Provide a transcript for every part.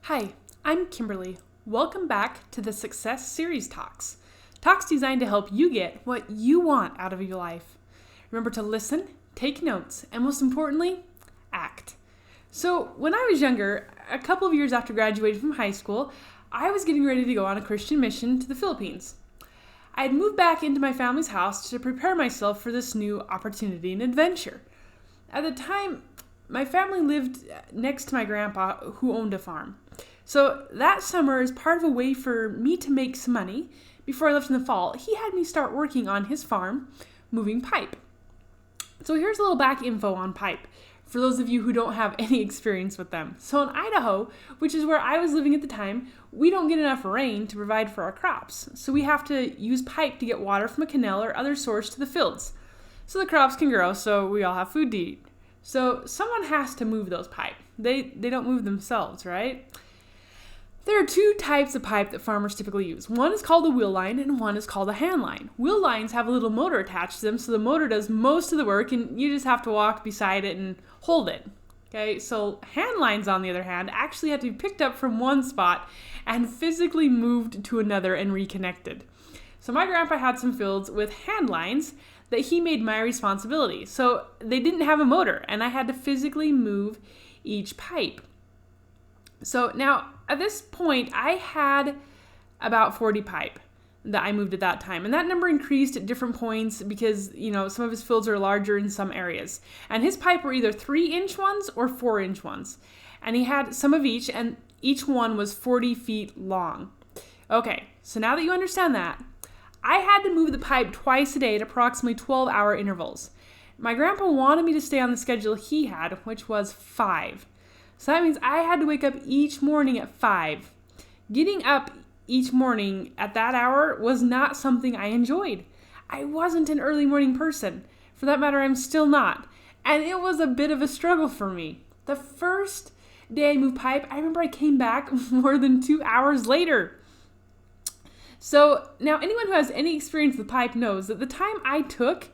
Hi, I'm Kimberly. Welcome back to the Success Series Talks. Talks designed to help you get what you want out of your life. Remember to listen, take notes, and most importantly, act. So, when I was younger, a couple of years after graduating from high school, I was getting ready to go on a Christian mission to the Philippines. I had moved back into my family's house to prepare myself for this new opportunity and adventure. At the time, my family lived next to my grandpa who owned a farm. So that summer, as part of a way for me to make some money, before I left in the fall, he had me start working on his farm, moving pipe. So here's a little back info on pipe, for those of you who don't have any experience with them. So in Idaho, which is where I was living at the time, we don't get enough rain to provide for our crops. So we have to use pipe to get water from a canal or other source to the fields, so the crops can grow, so we all have food to eat. So someone has to move those pipe. They don't move themselves, right? There are two types of pipe that farmers typically use. One is called a wheel line and one is called a hand line. Wheel lines have a little motor attached to them, so the motor does most of the work and you just have to walk beside it and hold it. Okay, so hand lines, on the other hand, actually have to be picked up from one spot and physically moved to another and reconnected. So my grandpa had some fields with hand lines that he made my responsibility. So they didn't have a motor and I had to physically move each pipe. So now at this point I had about 40 pipe that I moved at that time. And that number increased at different points because, some of his fields are larger in some areas. And his pipe were either 3-inch ones or 4-inch ones. And he had some of each, and each one was 40 feet long. Okay, so now that you understand that, I had to move the pipe twice a day at approximately 12-hour intervals. My grandpa wanted me to stay on the schedule he had, which was 5. So that means I had to wake up each morning at 5. Getting up each morning at that hour was not something I enjoyed. I wasn't an early morning person. For that matter, I'm still not. And it was a bit of a struggle for me. The first day I moved pipe, I remember I came back more than 2 hours later. So now anyone who has any experience with pipe knows that the time I took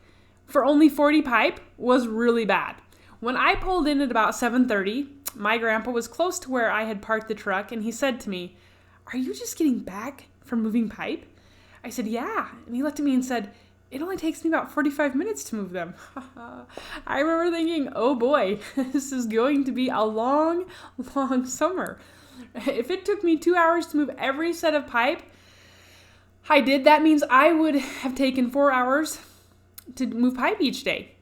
for only 40 pipe was really bad. When I pulled in at about 7:30, my grandpa was close to where I had parked the truck and he said to me, "Are you just getting back from moving pipe?" I said, "Yeah." And he looked at me and said, "It only takes me about 45 minutes to move them." I remember thinking, oh boy, this is going to be a long, long summer. If it took me 2 hours to move every set of pipe that means I would have taken 4 hours to move pipe each day.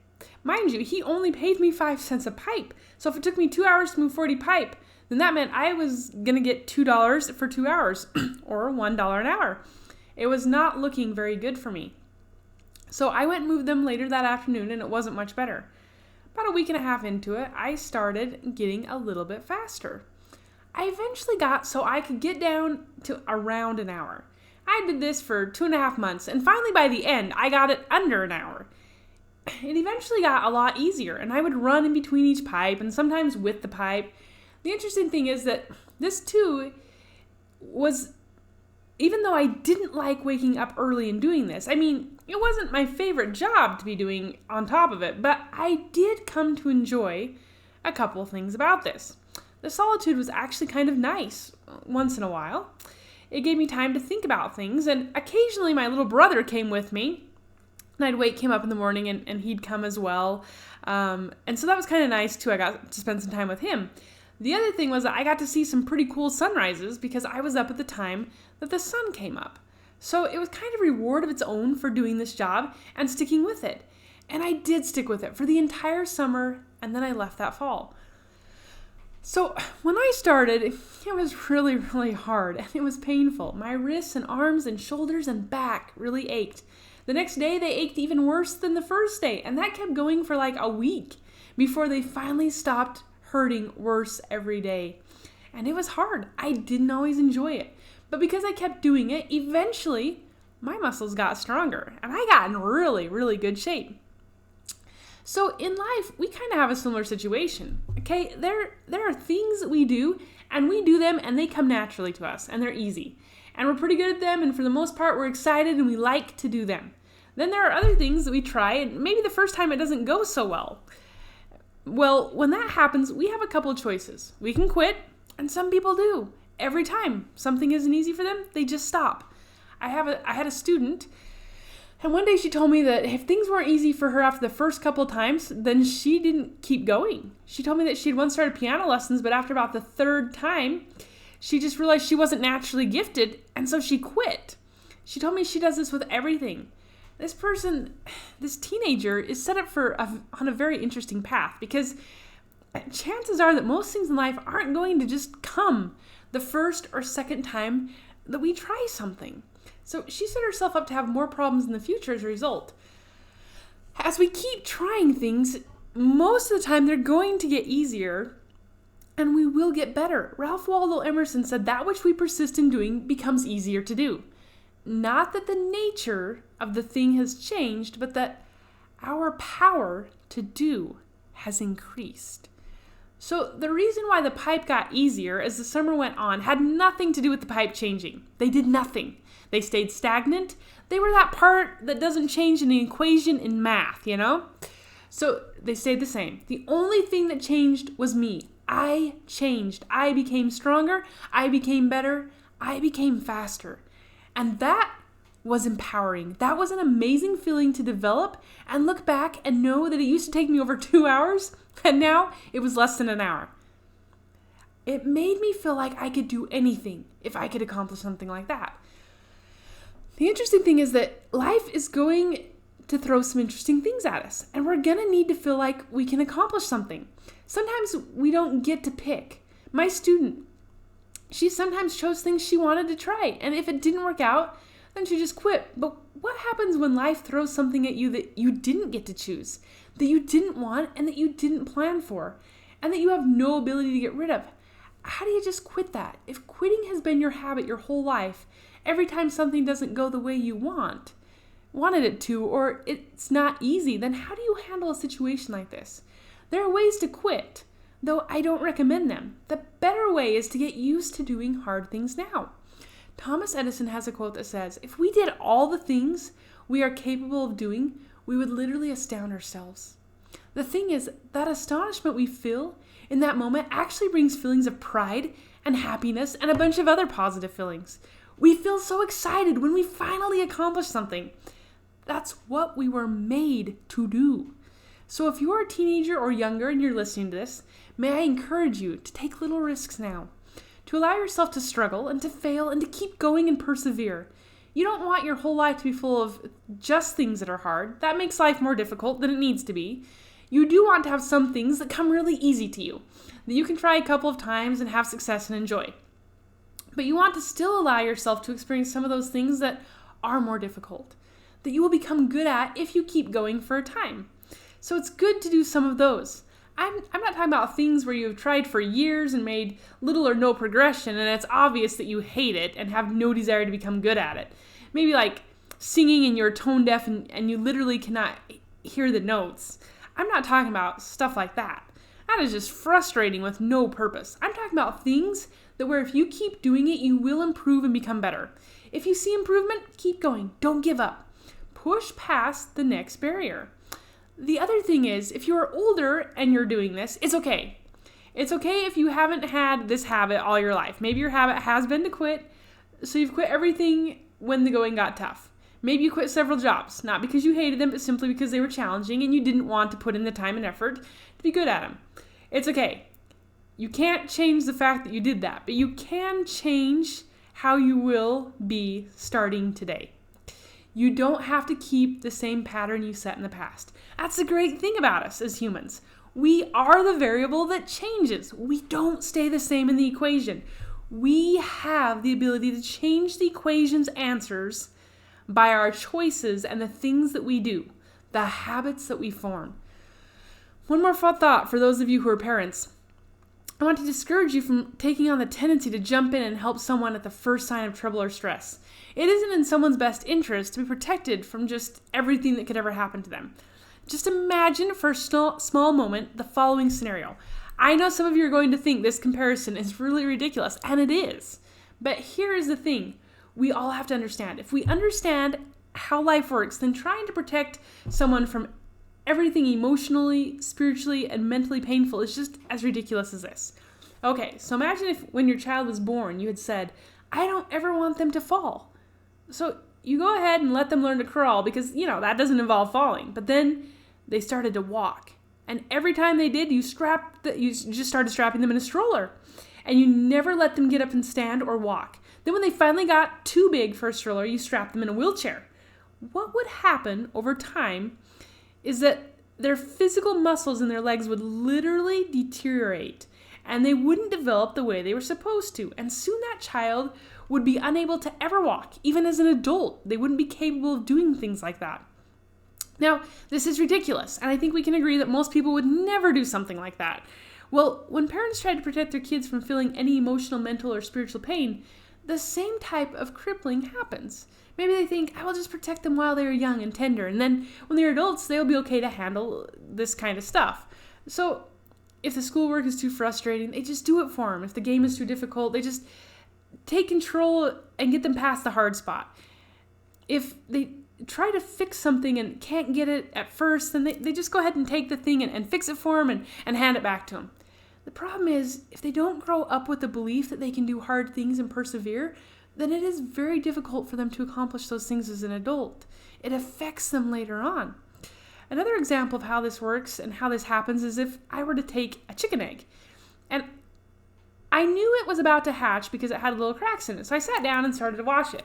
Mind you, he only paid me 5 cents a pipe. So if it took me 2 hours to move 40 pipe, then that meant I was going to get $2 for 2 hours or $1 an hour. It was not looking very good for me. So I went and moved them later that afternoon and it wasn't much better. About a week and a half into it, I started getting a little bit faster. I eventually got so I could get down to around an hour. I did this for 2.5 months and finally by the end, I got it under an hour. It eventually got a lot easier and I would run in between each pipe and sometimes with the pipe. The interesting thing is that this too was, even though I didn't like waking up early and doing this, it wasn't my favorite job to be doing on top of it, but I did come to enjoy a couple of things about this. The solitude was actually kind of nice once in a while. It gave me time to think about things, and occasionally my little brother came with me, and I'd wake him up in the morning and he'd come as well. And so that was kind of nice too. I got to spend some time with him. The other thing was that I got to see some pretty cool sunrises because I was up at the time that the sun came up. So it was kind of a reward of its own for doing this job and sticking with it. And I did stick with it for the entire summer, and then I left that fall. So when I started, it was really, really hard and it was painful. My wrists and arms and shoulders and back really ached. The next day, they ached even worse than the first day, and that kept going for like a week before they finally stopped hurting worse every day. And it was hard. I didn't always enjoy it. But because I kept doing it, eventually my muscles got stronger and I got in really, really good shape. So in life, we kind of have a similar situation. Okay, there are things that we do and we do them and they come naturally to us and they're easy. And we're pretty good at them, and for the most part, we're excited and we like to do them. Then there are other things that we try, and maybe the first time it doesn't go so well. Well, when that happens, we have a couple of choices. We can quit, and some people do. every time something isn't easy for them, they just stop. I had a student, and one day she told me that if things weren't easy for her after the first couple of times, then she didn't keep going. She told me that she'd once started piano lessons, but after about the third time, she just realized she wasn't naturally gifted, and so she quit. She told me she does this with everything. This teenager is set up on a very interesting path, because chances are that most things in life aren't going to just come the first or second time that we try something. So she set herself up to have more problems in the future as a result. As we keep trying things, most of the time they're going to get easier and we will get better. Ralph Waldo Emerson said that which we persist in doing becomes easier to do. Not that the nature of the thing has changed, but that our power to do has increased. So the reason why the pipe got easier as the summer went on had nothing to do with the pipe changing. They did nothing. They stayed stagnant. They were that part that doesn't change in an equation in math, So they stayed the same. The only thing that changed was me. I changed. I became stronger. I became better. I became faster. And that was empowering. That was an amazing feeling to develop and look back and know that it used to take me over 2 hours and now it was less than an hour. It made me feel like I could do anything if I could accomplish something like that. The interesting thing is that life is going to throw some interesting things at us, and we're going to need to feel like we can accomplish something. Sometimes we don't get to pick. My student, she sometimes chose things she wanted to try, and if it didn't work out, then she just quit. But what happens when life throws something at you that you didn't get to choose, that you didn't want, and that you didn't plan for, and that you have no ability to get rid of? How do you just quit that? If quitting has been your habit your whole life, every time something doesn't go the way you wanted it to, or it's not easy, then how do you handle a situation like this? There are ways to quit, though I don't recommend them. The better way is to get used to doing hard things now. Thomas Edison has a quote that says, "If we did all the things we are capable of doing, we would literally astound ourselves." The thing is, that astonishment we feel in that moment actually brings feelings of pride and happiness and a bunch of other positive feelings. We feel so excited when we finally accomplish something. That's what we were made to do. So if you're a teenager or younger and you're listening to this, may I encourage you to take little risks now, to allow yourself to struggle and to fail and to keep going and persevere. You don't want your whole life to be full of just things that are hard. That makes life more difficult than it needs to be. You do want to have some things that come really easy to you, that you can try a couple of times and have success and enjoy. But you want to still allow yourself to experience some of those things that are more difficult, that you will become good at if you keep going for a time. So it's good to do some of those. I'm not talking about things where you've tried for years and made little or no progression and it's obvious that you hate it and have no desire to become good at it. Maybe like singing and you're tone deaf and you literally cannot hear the notes. I'm not talking about stuff like that. That is just frustrating with no purpose. I'm talking about things that where if you keep doing it, you will improve and become better. If you see improvement, keep going. Don't give up. Push past the next barrier. The other thing is, if you are older and you're doing this, it's okay. It's okay if you haven't had this habit all your life. Maybe your habit has been to quit, so you've quit everything when the going got tough. Maybe you quit several jobs, not because you hated them, but simply because they were challenging and you didn't want to put in the time and effort to be good at them. It's okay. You can't change the fact that you did that, but you can change how you will be starting today. You don't have to keep the same pattern you set in the past. That's the great thing about us as humans. We are the variable that changes. We don't stay the same in the equation. We have the ability to change the equation's answers by our choices and the things that we do, the habits that we form. One more thought for those of you who are parents. I want to discourage you from taking on the tendency to jump in and help someone at the first sign of trouble or stress. It isn't in someone's best interest to be protected from just everything that could ever happen to them. Just imagine for a small moment the following scenario. I know some of you are going to think this comparison is really ridiculous, and it is. But here is the thing. We all have to understand. If we understand how life works, then trying to protect someone from everything emotionally, spiritually, and mentally painful is just as ridiculous as this. Okay, so imagine if when your child was born, you had said, I don't ever want them to fall. So you go ahead and let them learn to crawl because, that doesn't involve falling. But then they started to walk. And every time they did, you just started strapping them in a stroller. And you never let them get up and stand or walk. Then when they finally got too big for a stroller, you strapped them in a wheelchair. What would happen over time is that their physical muscles in their legs would literally deteriorate and they wouldn't develop the way they were supposed to. And soon that child would be unable to ever walk. Even as an adult, they wouldn't be capable of doing things like that. Now, this is ridiculous, and I think we can agree that most people would never do something like that. Well, when parents try to protect their kids from feeling any emotional, mental, or spiritual pain, the same type of crippling happens. Maybe they think, I will just protect them while they are young and tender, and then when they're adults, they'll be okay to handle this kind of stuff. So, if the schoolwork is too frustrating, they just do it for them. If the game is too difficult, they just take control and get them past the hard spot. If they try to fix something and can't get it at first, then they just go ahead and take the thing and fix it for them and hand it back to them. The problem is, if they don't grow up with the belief that they can do hard things and persevere, then it is very difficult for them to accomplish those things as an adult. It affects them later on. Another example of how this works and how this happens is if I were to take a chicken egg. And I knew it was about to hatch because it had little cracks in it. So I sat down and started to wash it.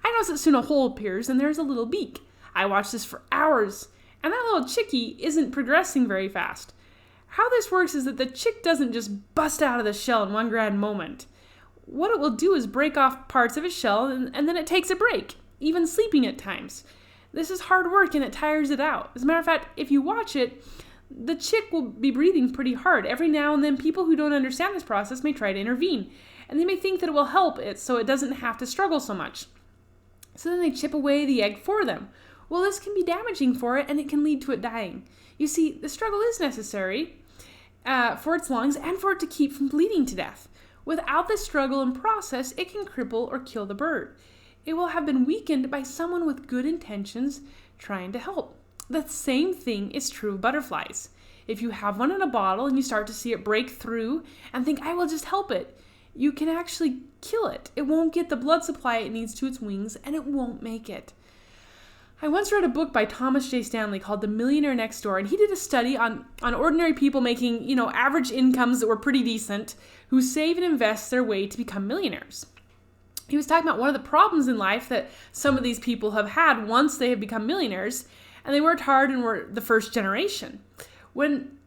I noticed that soon a hole appears and there's a little beak. I watched this for hours. And that little chickie isn't progressing very fast. How this works is that the chick doesn't just bust out of the shell in one grand moment. What it will do is break off parts of its shell and then it takes a break, even sleeping at times. This is hard work and it tires it out. As a matter of fact, if you watch it, the chick will be breathing pretty hard. Every now and then, people who don't understand this process may try to intervene, and they may think that it will help it so it doesn't have to struggle so much. So then they chip away the egg for them. Well, this can be damaging for it and it can lead to it dying. You see, the struggle is necessary for its lungs and for it to keep from bleeding to death. Without this struggle and process, it can cripple or kill the bird. It will have been weakened by someone with good intentions trying to help. The same thing is true of butterflies. If you have one in a bottle and you start to see it break through and think, I will just help it, you can actually kill it. It won't get the blood supply it needs to its wings and it won't make it. I once read a book by Thomas J. Stanley called The Millionaire Next Door, and he did a study on ordinary people making, average incomes that were pretty decent, who save and invest their way to become millionaires. He was talking about one of the problems in life that some of these people have had once they have become millionaires, and they worked hard and were the first generation. Then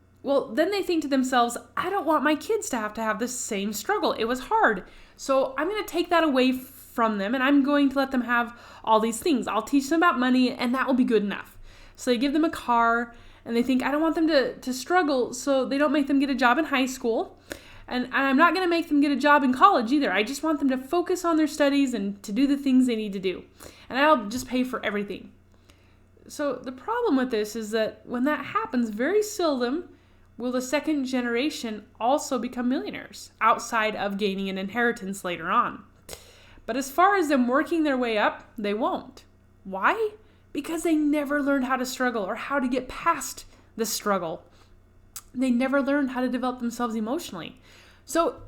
they think to themselves, I don't want my kids to have this same struggle. It was hard. So I'm going to take that away from them and I'm going to let them have all these things. I'll teach them about money and that will be good enough. So they give them a car and they think, I don't want them to struggle, so they don't make them get a job in high school. And I'm not going to make them get a job in college either. I just want them to focus on their studies and to do the things they need to do. And I'll just pay for everything. So the problem with this is that when that happens, very seldom will the second generation also become millionaires, outside of gaining an inheritance later on. But as far as them working their way up, they won't. Why? Because they never learned how to struggle or how to get past the struggle. They never learned how to develop themselves emotionally. So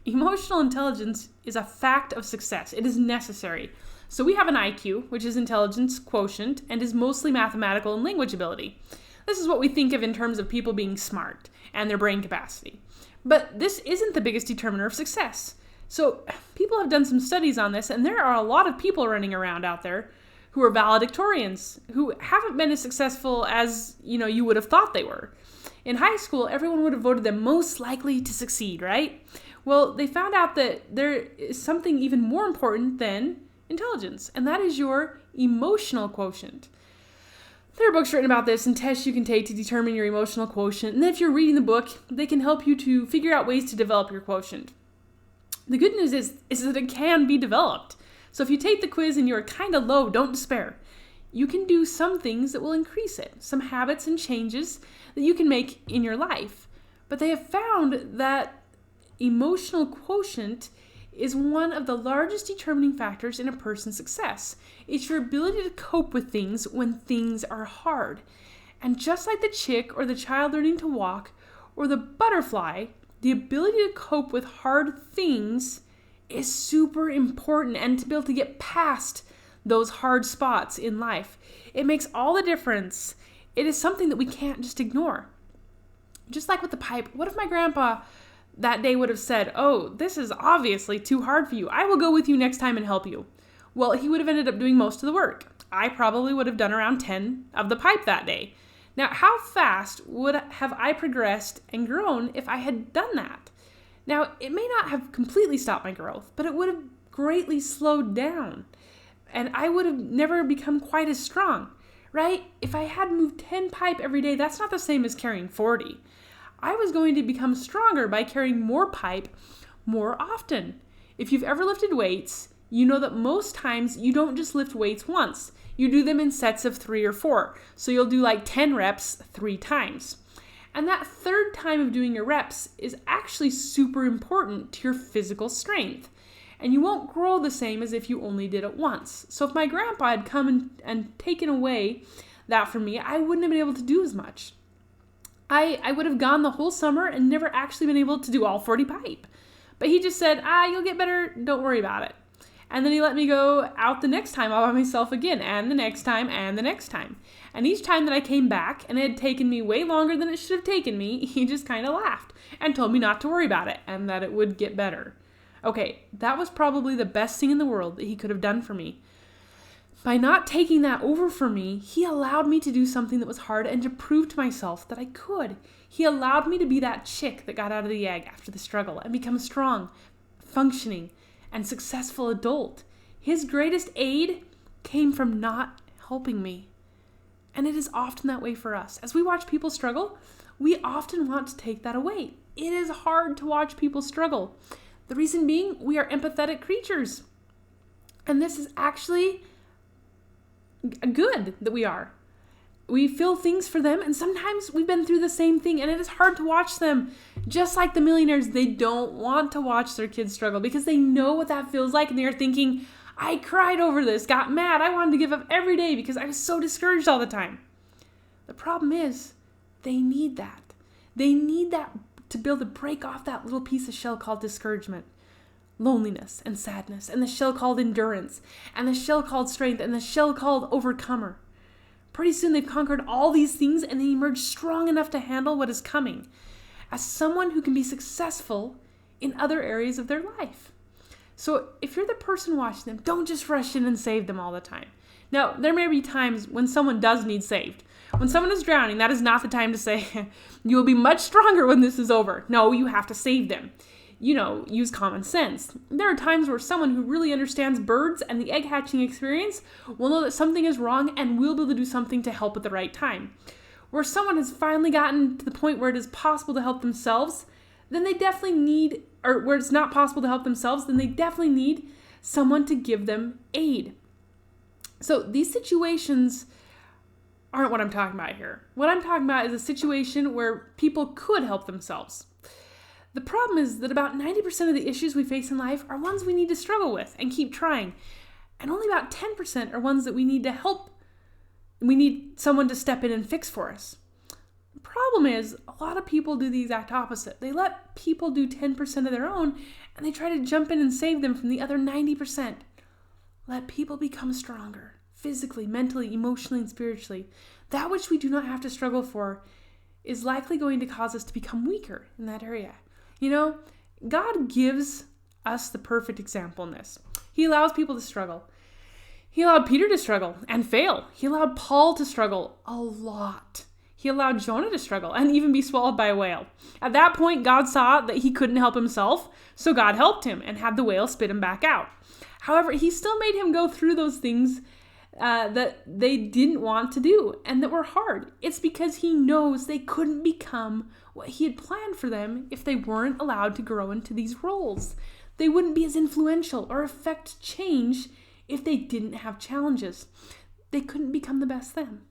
emotional intelligence is a fact of success. It is necessary. So we have an IQ, which is intelligence quotient, and is mostly mathematical and language ability. This is what we think of in terms of people being smart and their brain capacity. But this isn't the biggest determiner of success. So people have done some studies on this, and there are a lot of people running around out there who are valedictorians, who haven't been as successful as you would have thought they were. In high school, everyone would have voted them most likely to succeed, right? Well, they found out that there is something even more important than intelligence, and that is your emotional quotient. There are books written about this and tests you can take to determine your emotional quotient, and then if you're reading the book, they can help you to figure out ways to develop your quotient. The good news is that it can be developed. So if you take the quiz and you're kind of low, don't despair. You can do some things that will increase it, some habits and changes that you can make in your life. But they have found that emotional quotient is one of the largest determining factors in a person's success. It's your ability to cope with things when things are hard. And just like the chick or the child learning to walk or the butterfly, the ability to cope with hard things is super important, and to be able to get past those hard spots in life. It makes all the difference. It is something that we can't just ignore. Just like with the pipe, what if my grandpa that day would have said, "Oh, this is obviously too hard for you. I will go with you next time and help you." Well, he would have ended up doing most of the work. I probably would have done around 10 of the pipe that day. Now, how fast would have I progressed and grown if I had done that? Now, it may not have completely stopped my growth, but it would have greatly slowed down, and I would have never become quite as strong, right? If I had moved 10 pipe every day, that's not the same as carrying 40. I was going to become stronger by carrying more pipe more often. If you've ever lifted weights, you know that most times you don't just lift weights once. You do them in sets of 3 or 4. So you'll do like 10 reps 3 times. And that third time of doing your reps is actually super important to your physical strength. And you won't grow the same as if you only did it once. So if my grandpa had come and taken away that from me, I wouldn't have been able to do as much. I would have gone the whole summer and never actually been able to do all 40 pipe. But he just said, you'll get better, don't worry about it. And then he let me go out the next time all by myself again, and the next time, and the next time. And each time that I came back, and it had taken me way longer than it should have taken me, he just kind of laughed and told me not to worry about it, and that it would get better. Okay, that was probably the best thing in the world that he could have done for me. By not taking that over for me, he allowed me to do something that was hard and to prove to myself that I could. He allowed me to be that chick that got out of the egg after the struggle and become a strong, functioning, and successful adult. His greatest aid came from not helping me. And it is often that way for us. As we watch people struggle, we often want to take that away. It is hard to watch people struggle. The reason being, we are empathetic creatures. And this is actually good that we are. We feel things for them, and sometimes we've been through the same thing, and it is hard to watch them. Just like the millionaires, they don't want to watch their kids struggle because they know what that feels like, and they are thinking, I cried over this, got mad, I wanted to give up every day because I was so discouraged all the time. The problem is, they need that. They need that to be able to break off that little piece of shell called discouragement, loneliness, and sadness, and the shell called endurance, and the shell called strength, and the shell called overcomer. Pretty soon they've conquered all these things and they emerge strong enough to handle what is coming as someone who can be successful in other areas of their life. So if you're the person watching them, don't just rush in and save them all the time. Now, there may be times when someone does need saved. When someone is drowning, that is not the time to say, you will be much stronger when this is over. No, you have to save them. Use common sense. There are times where someone who really understands birds and the egg hatching experience will know that something is wrong and will be able to do something to help at the right time. Where someone has finally gotten to the point where it is possible to help themselves, then they definitely need, or where it's not possible to help themselves, then they definitely need someone to give them aid. So these situations aren't what I'm talking about here. What I'm talking about is a situation where people could help themselves. The problem is that about 90% of the issues we face in life are ones we need to struggle with and keep trying. And only about 10% are ones that we need to help. We need someone to step in and fix for us. The problem is a lot of people do the exact opposite. They let people do 10% of their own and they try to jump in and save them from the other 90%. Let people become stronger, physically, mentally, emotionally, and spiritually. That which we do not have to struggle for is likely going to cause us to become weaker in that area. God gives us the perfect example in this. He allows people to struggle. He allowed Peter to struggle and fail. He allowed Paul to struggle a lot. He allowed Jonah to struggle and even be swallowed by a whale. At that point, God saw that he couldn't help himself, so God helped him and had the whale spit him back out. However, he still made him go through those things that they didn't want to do and that were hard. It's because he knows they couldn't become what he had planned for them if they weren't allowed to grow into these roles. They wouldn't be as influential or affect change if they didn't have challenges. They couldn't become the best them.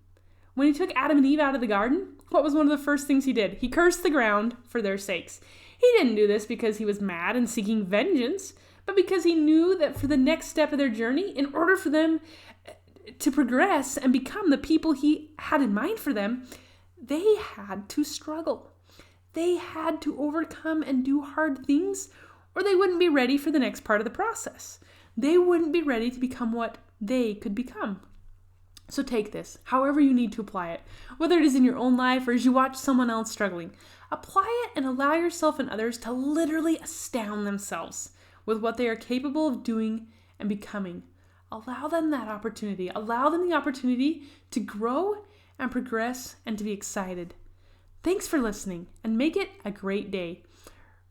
When he took Adam and Eve out of the garden, what was one of the first things he did? He cursed the ground for their sakes. He didn't do this because he was mad and seeking vengeance, but because he knew that for the next step of their journey, in order for them to progress and become the people he had in mind for them, they had to struggle. They had to overcome and do hard things, or they wouldn't be ready for the next part of the process. They wouldn't be ready to become what they could become. So take this, however you need to apply it, whether it is in your own life or as you watch someone else struggling. Apply it and allow yourself and others to literally astound themselves with what they are capable of doing and becoming. Allow them that opportunity. Allow them the opportunity to grow and progress and to be excited. Thanks for listening, and make it a great day.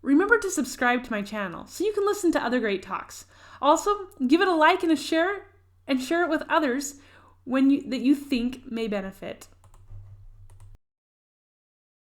Remember to subscribe to my channel so you can listen to other great talks. Also, give it a like and a share, and share it with others that you think may benefit.